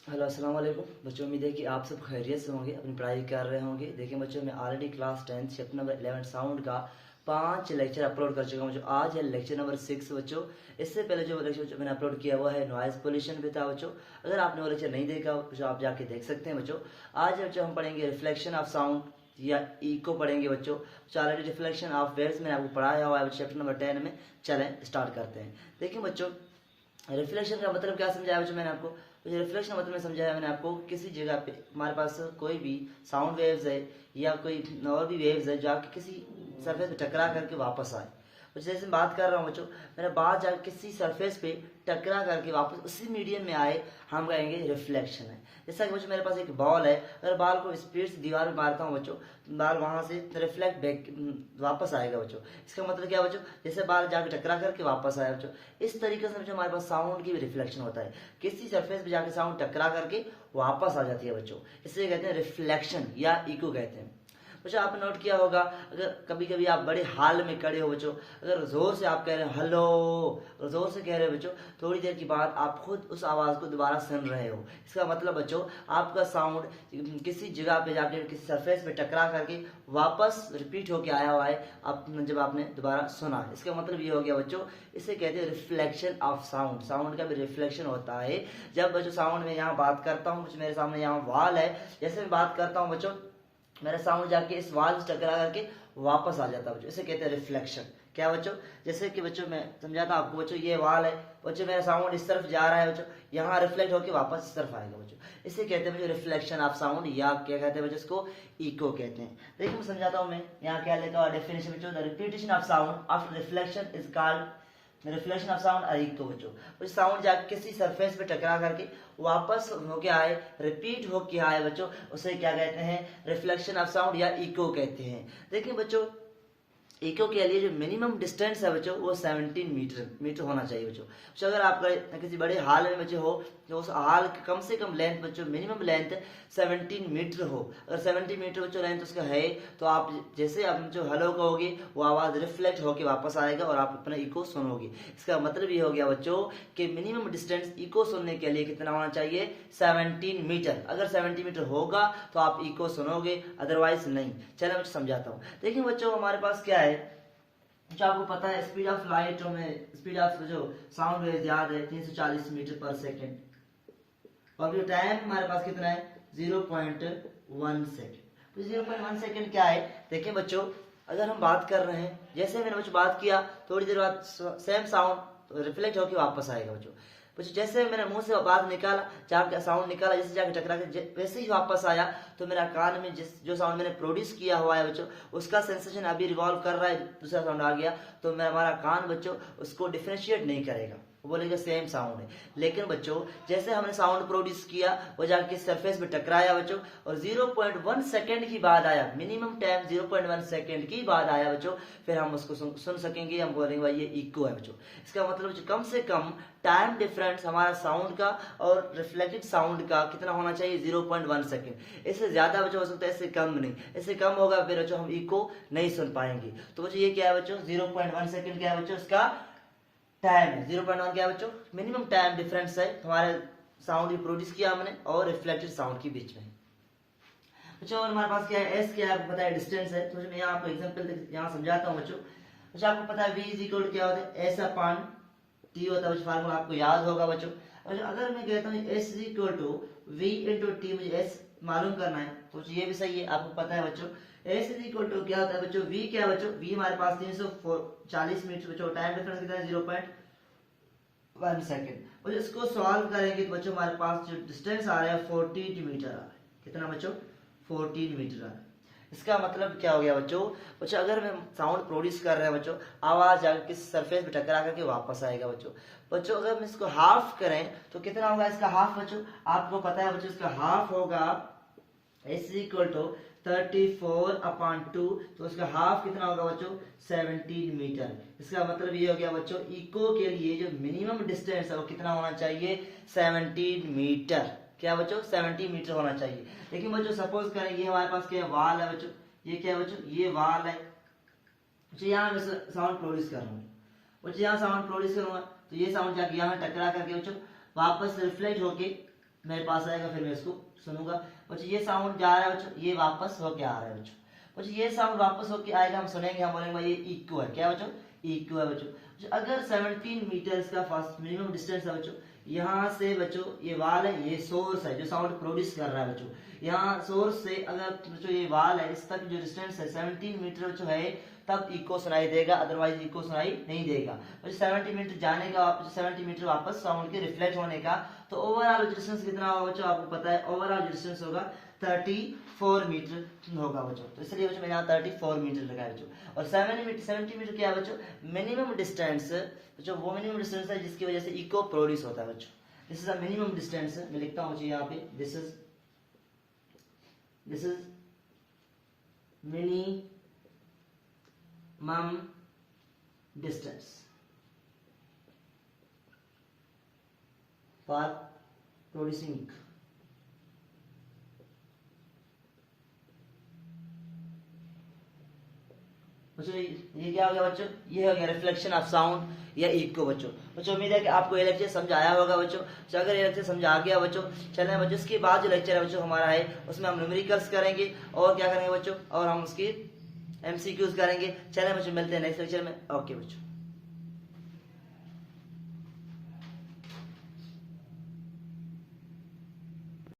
Hello अस्सलाम वालेकुम बच्चों। उम्मीद है कि आप सब खैरियत से होंगे, अपनी पढ़ाई कर रहे होंगे। देखिए बच्चों, मैं already class 10 chapter number 11 sound का 5 लेक्चर अपलोड कर चुका हूँ बच्चों। आज है लेक्चर नंबर 6 बच्चों। इससे पहले जो लेक्चर मैंने अपलोड किया हुआ है नॉइज पोल्यूशन पे था बच्चों। अगर आपने वो लेक्चर नहीं देखा बच्चों, आप जाके देख सकते हैं बच्चों। आज बच्चों हम पढ़ेंगे रिफ्लेक्शन ऑफ साउंड या इको पढ़ेंगे बच्चों। ऑलरेडी रिफ्लेक्शन ऑफ वेव्स मैंने आपको पढ़ाया हुआ है चैप्टर नंबर 10 में। चलें स्टार्ट करते हैं। देखिए बच्चों, रिफ्लेक्शन का मतलब क्या समझाया बच्चों मैंने आपको। तो रिफ्लेक्शन का मतलब समझाया मैंने आपको, किसी जगह पे हमारे पास कोई भी साउंड वेव्स है या कोई और भी वेव्स है जो आके किसी सरफेस पे टकरा करके वापस आए। तो जैसे मैं बात कर रहा हूँ बच्चों, मेरा बात जाकर किसी सरफेस पे टकरा करके वापस उसी मीडियम में आए, हम कहेंगे रिफ्लेक्शन है। जैसा कि बच्चों मेरे पास एक बॉल है, अगर बॉल को स्पीड से दीवार में मारता हूँ बच्चों, तो बॉल वहां से रिफ्लेक्ट बैक वापस आएगा बच्चों। इसका मतलब क्या बच्चों, जैसे बॉल जाके टकरा करके वापस आया बच्चों, इस तरीके से बच्चों हमारे पास साउंड की भी रिफ्लेक्शन होता है। किसी सरफेस पे जाके साउंड टकरा करके वापस आ जाती है बच्चों, इसे कहते हैं रिफ्लेक्शन या इको कहते हैं बच्चों। आपने नोट किया होगा, अगर कभी कभी आप बड़े हाल में खड़े हो बच्चों, अगर जोर से आप कह रहे हैं हेलो, और जोर से कह रहे हो बच्चों, थोड़ी देर के बाद आप खुद उस आवाज को दोबारा सुन रहे हो। इसका मतलब बच्चों, आपका साउंड किसी जगह पे जाके किसी सरफेस पे टकरा करके वापस रिपीट होके आया हुआ है, जब आपने दोबारा सुना। इसका मतलब ये हो गया बच्चों, इसे कहते हैं रिफ्लेक्शन ऑफ साउंड। साउंड का भी रिफ्लेक्शन होता है। जब बच्चों साउंड में यहाँ बात करता हूँ, मेरे सामने यहाँ वाल है, जैसे मैं बात करता हूँ बच्चों, मेरा साउंड जाके इस वाल से टकरा करके वापस आ जाता है बच्चों, इसे कहते हैं रिफ्लेक्शन। क्या बच्चों, जैसे कि बच्चों मैं समझाता हूं आपको बच्चों, ये वाल है बच्चों, मेरा साउंड इस तरफ जा रहा है बच्चों, यहाँ रिफ्लेक्ट होकर वापस इस तरफ आएगा बच्चों, इसे कहते हैं बच्चों रिफ्लेक्शन ऑफ साउंड, या क्या कहते हैं बच्चों, इसको इको कहते हैं। देखिए मैं समझाता हूँ, मैं यहाँ क्या लिखा हुआ डेफिनेशन बच्चों, the repetition of sound after reflection is called reflection of sound और इको बच्चों। साउंड जाके किसी सरफेस पे टकरा करके वापस होके आए, रिपीट होके आए बच्चों, उसे क्या कहते हैं, रिफ्लेक्शन ऑफ साउंड या इको कहते हैं। देखिए बच्चों, इको के लिए जो मिनिमम डिस्टेंस है बच्चों, वो 17 मीटर होना चाहिए बच्चों। तो अगर आप किसी बड़े हॉल में बच्चे हो, तो उस हॉल की कम से कम लेंथ बच्चों, मिनिमम लेंथ 17 मीटर हो। अगर 17 मीटर बच्चों लेंथ उसका है, तो आप जैसे आप जो हेलो कहोगे, वो आवाज रिफ्लेक्ट होके वापस आएगा और आप अपना इको सुनोगे। इसका मतलब ये हो गया बच्चों कि मिनिमम डिस्टेंस इको सुनने के लिए कितना होना चाहिए, 17 मीटर। अगर 17 मीटर होगा तो आप इको सुनोगे, अदरवाइज नहीं। चलो मैं समझाता हूँ। देखिए बच्चों, हमारे पास क्या है, जो आपको पता है स्पीड ऑफ लाइट में, स्पीड ऑफ जो साउंड वेव याद है 340 मीटर पर सेकेंड, और जो टाइम हमारे पास कितना है 0.1 सेकेंड। तो 0.1 सेकेंड क्या है, देखिए बच्चों, अगर हम बात कर रहे हैं, जैसे मैंने बच्चों बात किया, थोड़ी देर बाद सेम साउंड रिफ्लेक्ट होकर वापस आएगा बच्चों। जैसे मैंने मुंह से बात निकाला, जाके साउंड निकाला, जैसे जाके टकरा के वैसे ही वापस आया, तो मेरा कान में जो साउंड मैंने प्रोड्यूस किया हुआ है बच्चों, उसका सेंसेशन अभी रिवॉल्व कर रहा है, दूसरा साउंड आ गया, तो हमारा कान बच्चों उसको डिफरेंशिएट नहीं करेगा, वो बोलेगा सेम साउंड है। लेकिन बच्चों, जैसे हमने साउंड प्रोड्यूस किया, वो जाके सरफेस पे टकराया बच्चों, और 0.1 सेकेंड की बाद आया, मिनिमम टाइम 0.1 सेकेंड की बाद आया बच्चों, फिर हम उसको सुन सकेंगे, हम बोलेंगे भाई ये इको है बच्चों। इसका मतलब बच्चों, कम से कम टाइम डिफरेंस हमारा साउंड का और रिफ्लेक्टेड साउंड का कितना होना चाहिए, 0.1 सेकेंड। इससे ज्यादा बच्चों हो सकता है, इससे कम नहीं। इससे कम होगा फिर बच्चों हम इको नहीं सुन पाएंगे। तो बच्चों ये क्या है बच्चों, 0.1 सेकेंड क्या है बच्चों, इसका टाइम है। 0.1 क्या है बच्चों, मिनिमम टाइम डिफरेंस है हमारे साउंड भी प्रोड्यूस किया हमने और रिफ्लेक्टेड साउंड के बीच में। बच्चों और हमारे पास क्या है, एस क्या है आपको पता है, डिस्टेंस है। तो मैं यहाँ आपको एग्जांपल यहाँ समझाता हूँ बच्चों। बच्चों आपको पता है v इज इक्वल क्या होता है, एस अपॉन टी होता है बच्चों, फार्मूला आपको याद होगा बच्चों। अगर मैं कहता हूँ S is equal to V into T, मुझे एस मालूम करना है, तो ये भी सही है, आपको पता है बच्चों। एस इज इक्वल टू क्या होता है बच्चों, वी क्या है बच्चों, वी हमारे पास 340 मीटर बच्चों, टाइम डिफरेंस कितना है 0.1 सेकेंड। बच्चों इसको सॉल्व करेंगे तो बच्चों हमारे पास जो डिस्टेंस आ रहा है 14 मीटर आ रहा है। कितना बच्चों, 14 मीटर आ रहा है। इसका मतलब क्या हो गया बच्चों, बच्चों अगर मैं साउंड प्रोड्यूस कर रहे हैं बच्चों, आवाज जाकर किस सरफेस पे टकरा करके वापस आएगा बच्चों। बच्चों अगर हम इसको हाफ करें तो कितना होगा इसका हाफ बच्चों, आपको पता है बच्चों, इसका हाफ होगा एस इक्वल टू 34/2, तो उसका हाफ कितना होगा बच्चों, 17 मीटर। इसका मतलब ये हो गया बच्चों, इको के लिए जो मिनिमम डिस्टेंस है वो कितना होना चाहिए, 17 मीटर। क्या बच्चों, 70 मीटर होना चाहिए। लेकिन बच्चों सपोज करें ये हमारे पास क्या वाल है बच्चों, ये क्या है बच्चों, ये वाल है बच्चों, यहाँ मैं साउंड प्रोड्यूस कर रहा हूँ बच्चों, यहाँ साउंड प्रोड्यूस करूंगा, तो ये साउंड जाके यहाँ टकरा करके बच्चों वापस रिफ्लेक्ट होके मेरे पास आएगा, फिर मैं इसको सुनूंगा। बच्चों ये साउंड जा रहा है बच्चों, ये वापस होके आ रहा है बच्चों। बच्चों ये साउंड वापस होके आएगा, हम सुनेंगे, हम बोलेंगे भाई ये इक्को है। क्या बच्चों? इक्को है बच्चों। अगर 17 मीटर्स का फास्ट मिनिमम डिस्टेंस है बच्चों, यहाँ से बच्चों ये वाल है, ये सोर्स है जो साउंड प्रोड्यूस कर रहा है बच्चों। यहाँ सोर्स से अगर बच्चों ये वाल है, इस तक जो डिस्टेंस है 17 मीटर बच्चों है, तब इको सुनाई देगा, अदरवाइज इको सुनाई नहीं देगा। 70 मीटर जाने का, 70 मीटर वापस साउंड के रिफ्लेक्ट होने का, तो ओवरऑल डिस्टेंस कितना होगा बच्चों? आपको पता है ओवरऑल डिस्टेंस होगा 34 मीटर होगा बच्चों। तो इसलिए बच्चों मैंने यहाँ 34 मीटर लगाया बच्चों। और 70 मीटर क्या है बच्चों? मिनिमम डिस्टेंस बच्चों, वो मिनिमम डिस्टेंस है जिसकी वजह से इको प्रोड्यूस होता है बच्चों। This is a minimum distance. मैं लिखता हूँ बच्चों यहाँ पे, this is minimum distance for producing बच्चों। ये क्या हो गया बच्चों? ये हो गया रिफ्लेक्शन ऑफ साउंड या इको बच्चों। उम्मीद है कि आपको ये लेक्चर समझ आया होगा बच्चों। तो अगर ये लेक्चर समझ आ गया बच्चों, चलें बच्चों इसके बाद जो लेक्चर है बच्चों हमारा है, उसमें हम न्यूमेरिकल्स करेंगे और क्या करेंगे बच्चों, और हम उसकी MCQs करेंगे। चलें बच्चों, मिलते हैं नेक्स्ट लेक्चर में। ओके बच्चों।